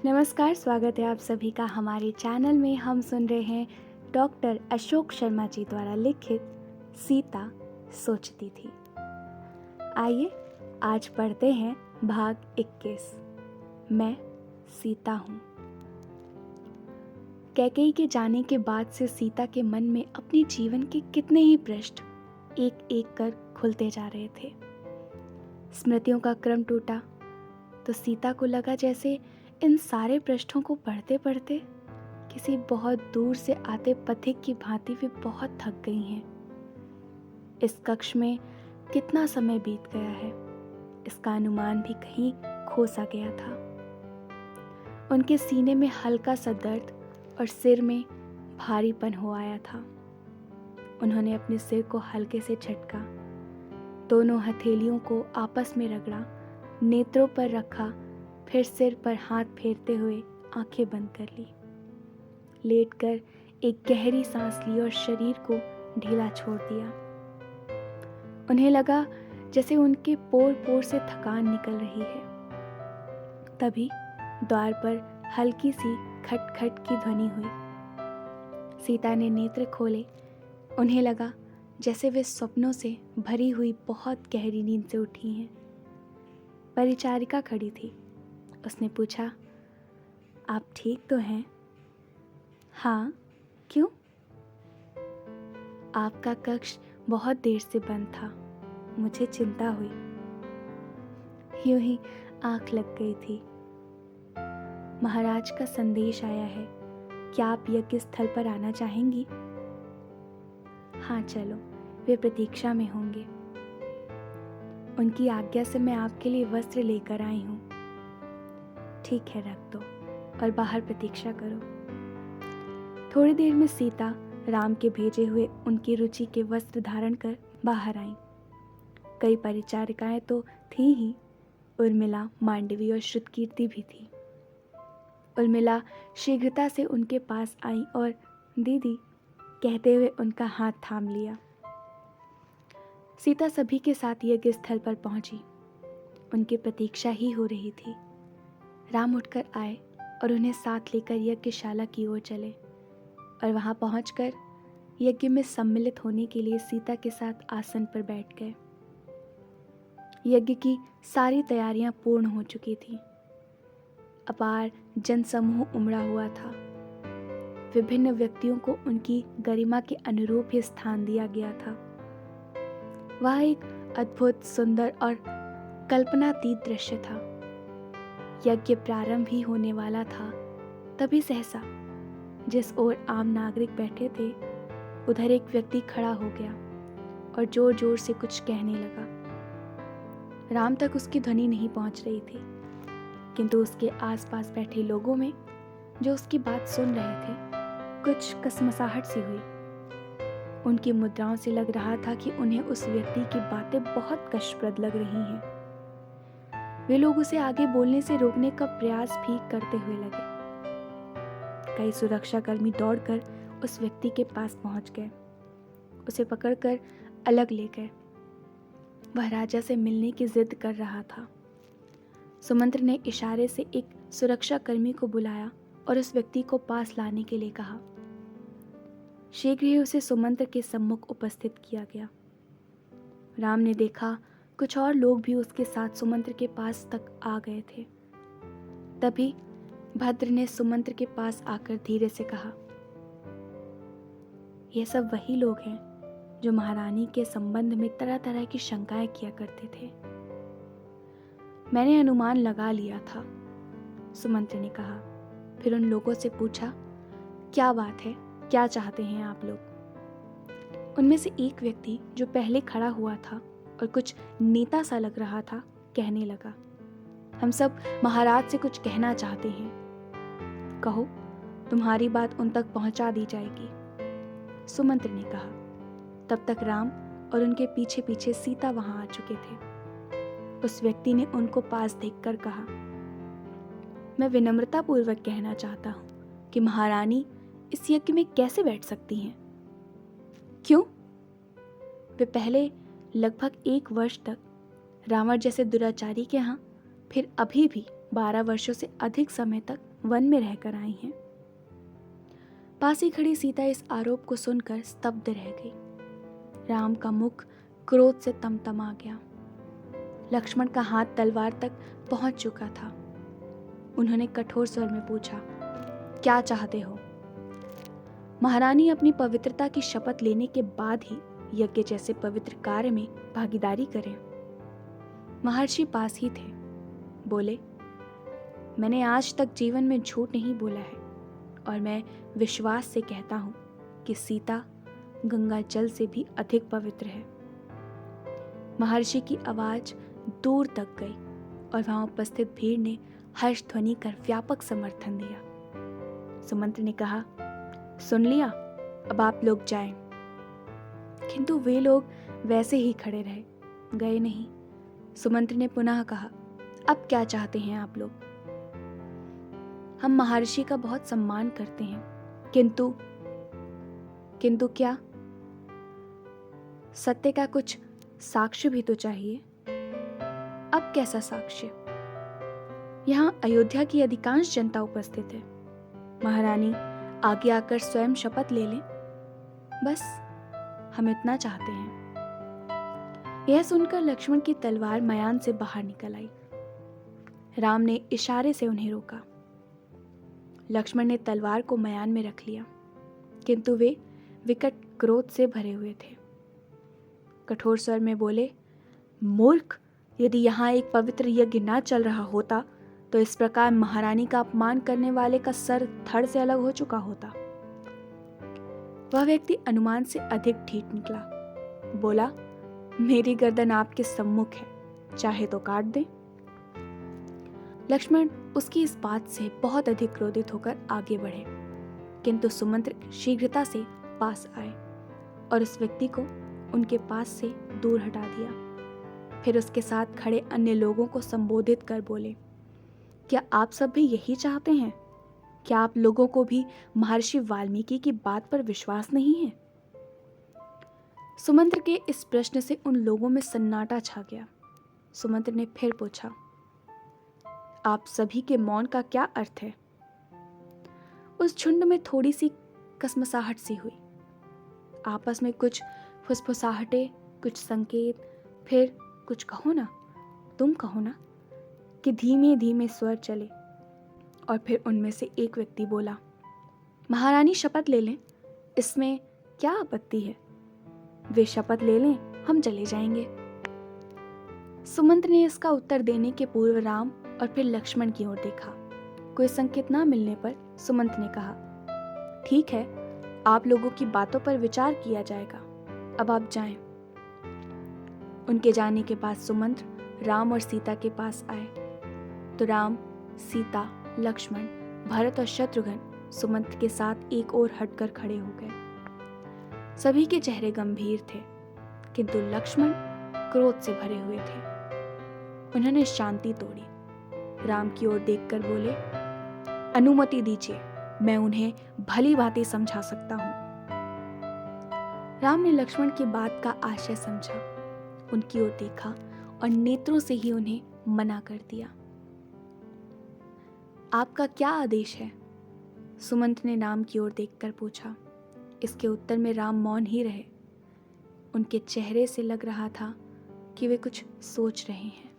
नमस्कार, स्वागत है आप सभी का हमारे चैनल में। हम सुन रहे हैं डॉक्टर अशोक शर्मा जी द्वारा लिखित सीता सोचती थी। आइए आज पढ़ते हैं भाग 21। मैं सीता हूँ। कैकेयी के जाने के बाद से सीता के मन में अपने जीवन के कितने ही पृष्ठ एक एक कर खुलते जा रहे थे। स्मृतियों का क्रम टूटा तो सीता को लगा जैसे इन सारे पृष्ठों को पढ़ते पढ़ते किसी बहुत दूर से आते पथिक की भांति वे बहुत थक गई हैं। इस कक्ष में कितना समय बीत गया है, इसका अनुमान भी कहीं खो सा गया था। उनके सीने में हल्का सा दर्द और सिर में भारीपन हो आया था। उन्होंने अपने सिर को हल्के से झटका, दोनों हथेलियों को आपस में रगड़ा, नेत्रों पर रखा, फिर सिर पर हाथ फेरते हुए आंखें बंद कर ली। लेटकर एक गहरी सांस ली और शरीर को ढीला छोड़ दिया। उन्हें लगा जैसे उनके पोर पोर से थकान निकल रही है। तभी द्वार पर हल्की सी खटखट की ध्वनि हुई। सीता ने नेत्र खोले। उन्हें लगा जैसे वे स्वप्नों से भरी हुई बहुत गहरी नींद से उठी हैं। परिचारिका खड़ी थी। उसने पूछा, आप ठीक तो हैं? हाँ, क्यों? आपका कक्ष बहुत देर से बंद था, मुझे चिंता हुई। यूं ही आंख लग गई थी। महाराज का संदेश आया है, क्या आप यज्ञ स्थल पर आना चाहेंगी? हाँ चलो, वे प्रतीक्षा में होंगे। उनकी आज्ञा से मैं आपके लिए वस्त्र लेकर आई हूँ। ठीक है, रख दो और बाहर प्रतीक्षा करो। थोड़ी देर में सीता राम के भेजे हुए उनकी रुचि के वस्त्र धारण कर बाहर आईं। कई परिचारिकाएं तो थी ही, उर्मिला, मांडवी और श्रुतकीर्ति भी थी। उर्मिला शीघ्रता से उनके पास आई और दीदी कहते हुए उनका हाथ थाम लिया। सीता सभी के साथ यज्ञ स्थल पर पहुंची। उनकी प्रतीक्षा ही हो रही थी। राम उठकर आए और उन्हें साथ लेकर यज्ञशाला की ओर चले और वहां पहुंचकर यज्ञ में सम्मिलित होने के लिए सीता के साथ आसन पर बैठ गए। यज्ञ की सारी तैयारियां पूर्ण हो चुकी थीं। अपार जनसमूह उमड़ा हुआ था। विभिन्न व्यक्तियों को उनकी गरिमा के अनुरूप ही स्थान दिया गया था। वह एक अद्भुत, सुंदर और कल्पनातीत दृश्य था। यज्ञ प्रारंभ ही होने वाला था, तभी सहसा जिस ओर आम नागरिक बैठे थे उधर एक व्यक्ति खड़ा हो गया और जोर जोर से कुछ कहने लगा। राम तक उसकी ध्वनि नहीं पहुंच रही थी, किंतु उसके आसपास बैठे लोगों में जो उसकी बात सुन रहे थे कुछ कसमसाहट सी हुई। उनकी मुद्राओं से लग रहा था कि उन्हें उस व्यक्ति की बातें बहुत कष्टप्रद लग रही हैं। वे लोग उसे आगे बोलने से रोकने का प्रयास भी करते हुए लगे। कई सुरक्षाकर्मी दौड़कर उस व्यक्ति के पास पहुंच गए, उसे पकड़कर अलग ले गए। वह राजा से मिलने की जिद कर रहा था। सुमंत्र ने इशारे से एक सुरक्षाकर्मी को बुलाया और उस व्यक्ति को पास लाने के लिए कहा। शीघ्र ही उसे सुमंत्र के सम्मुख उपस्थित किया गया। राम ने देखा कुछ और लोग भी उसके साथ सुमंत्र के पास तक आ गए थे। तभी भद्र ने सुमंत्र के पास आकर धीरे से कहा, ये सब वही लोग हैं जो महारानी के संबंध में तरह तरह की शंकाएं किया करते थे। मैंने अनुमान लगा लिया था, सुमंत्र ने कहा। फिर उन लोगों से पूछा, क्या बात है, क्या चाहते हैं आप लोग? उनमें से एक व्यक्ति जो पहले खड़ा हुआ था और कुछ नेता सा लग रहा था, कहने लगा, हम सब महाराज से कुछ कहना चाहते हैं। कहो, तुम्हारी बात उन तक पहुंचा दी जाएगी, सुमंत्र ने कहा। तब तक राम और उनके पीछे पीछे सीता वहां आ चुके थे। उस व्यक्ति ने उनको पास देखकर कहा, मैं विनम्रता पूर्वक कहना चाहता हूं कि महारानी इस यज्ञ में कैसे बैठ सकती हैं? क्यों? वे पहले लगभग 1 वर्ष तक रावण जैसे दुराचारी के यहाँ, फिर अभी भी 12 वर्षों से अधिक समय तक वन में रहकर आई हैं। पास ही खड़ी सीता इस आरोप को सुनकर स्तब्ध रह गई। राम का मुख क्रोध से तमतमा गया। लक्ष्मण का हाथ तलवार तक पहुंच चुका था। उन्होंने कठोर स्वर में पूछा, क्या चाहते हो? महारानी अपनी पवित्रता की शपथ लेने के बाद ही यज्ञ जैसे पवित्र कार्य में भागीदारी करें। महर्षि पास ही थे। बोले, मैंने आज तक जीवन में झूठ नहीं बोला है और मैं विश्वास से कहता हूं कि सीता गंगा जल से भी अधिक पवित्र है। महर्षि की आवाज दूर तक गई और वहां उपस्थित भीड़ ने हर्ष ध्वनि कर व्यापक समर्थन दिया। सुमंत्र ने कहा, सुन लिया, अब आप लोग जाएं। किंतु वे लोग वैसे ही खड़े रहे, गए नहीं। सुमंत्र ने पुनः कहा, अब क्या चाहते हैं आप लोग? हम महर्षि का बहुत सम्मान करते हैं, किंतु क्या? सत्य का कुछ साक्ष्य भी तो चाहिए। अब कैसा साक्ष्य? यहाँ अयोध्या की अधिकांश जनता उपस्थित है। महारानी आगे आकर स्वयं शपथ ले लें, बस हम इतना चाहते हैं। यह सुनकर लक्ष्मण की तलवार मयान से बाहर निकल आई। राम ने इशारे से उन्हें रोका। लक्ष्मण ने तलवार को मयान में रख लिया, किंतु वे विकट क्रोध से भरे हुए थे। कठोर स्वर में बोले, मूर्ख, यदि यहाँ एक पवित्र यज्ञ ना चल रहा होता तो इस प्रकार महारानी का अपमान करने वाले का सर धड़ से अलग हो चुका होता। वह व्यक्ति अनुमान से अधिक ढीठ निकला। बोला, मेरी गर्दन आपके सम्मुख है, चाहे तो काट दें। लक्ष्मण उसकी इस बात से बहुत अधिक क्रोधित होकर आगे बढ़े, किंतु सुमंत्र शीघ्रता से पास आए और उस व्यक्ति को उनके पास से दूर हटा दिया। फिर उसके साथ खड़े अन्य लोगों को संबोधित कर बोले, क्या आप सब भी यही चाहते हैं? क्या आप लोगों को भी महर्षि वाल्मीकि की बात पर विश्वास नहीं है? सुमंत्र के इस प्रश्न से उन लोगों में सन्नाटा छा गया। सुमंत्र ने फिर पूछा, आप सभी के मौन का क्या अर्थ है? उस झुंड में थोड़ी सी कसमसाहट सी हुई। आपस में कुछ फुसफुसाहटें, कुछ संकेत, फिर कुछ कहो ना, तुम कहो ना, कि धीमे धीमे स्वर चले। और फिर उनमें से एक व्यक्ति बोला, महारानी शपथ ले लें, इसमें क्या आपत्ति है? वे शपथ ले लें, हम चले जाएंगे। सुमंत्र ने इसका उत्तर देने के पूर्व राम और फिर लक्ष्मण की ओर देखा। कोई संकेत ना मिलने पर सुमंत्र ने कहा, ठीक है, आप लोगों की बातों पर विचार किया जाएगा, अब आप जाएं। उनके जाने के बाद सुमंत्र राम और सीता के पास आए तो राम, सीता, लक्ष्मण, भरत और शत्रुघ्न सुमंत्र के साथ एक ओर हटकर खड़े हो गए। सभी के चेहरे गंभीर थे, किंतु लक्ष्मण क्रोध से भरे हुए थे। उन्होंने शांति तोड़ी। राम की ओर देखकर बोले, अनुमति दीजिए, मैं उन्हें भली भांति समझा सकता हूं। राम ने लक्ष्मण की बात का आशय समझा, उनकी ओर देखा और नेत्रों से ही उन्हें मना कर दिया। आपका क्या आदेश है? सुमंत्र ने राम की ओर देखकर पूछा। इसके उत्तर में राम मौन ही रहे। उनके चेहरे से लग रहा था कि वे कुछ सोच रहे हैं।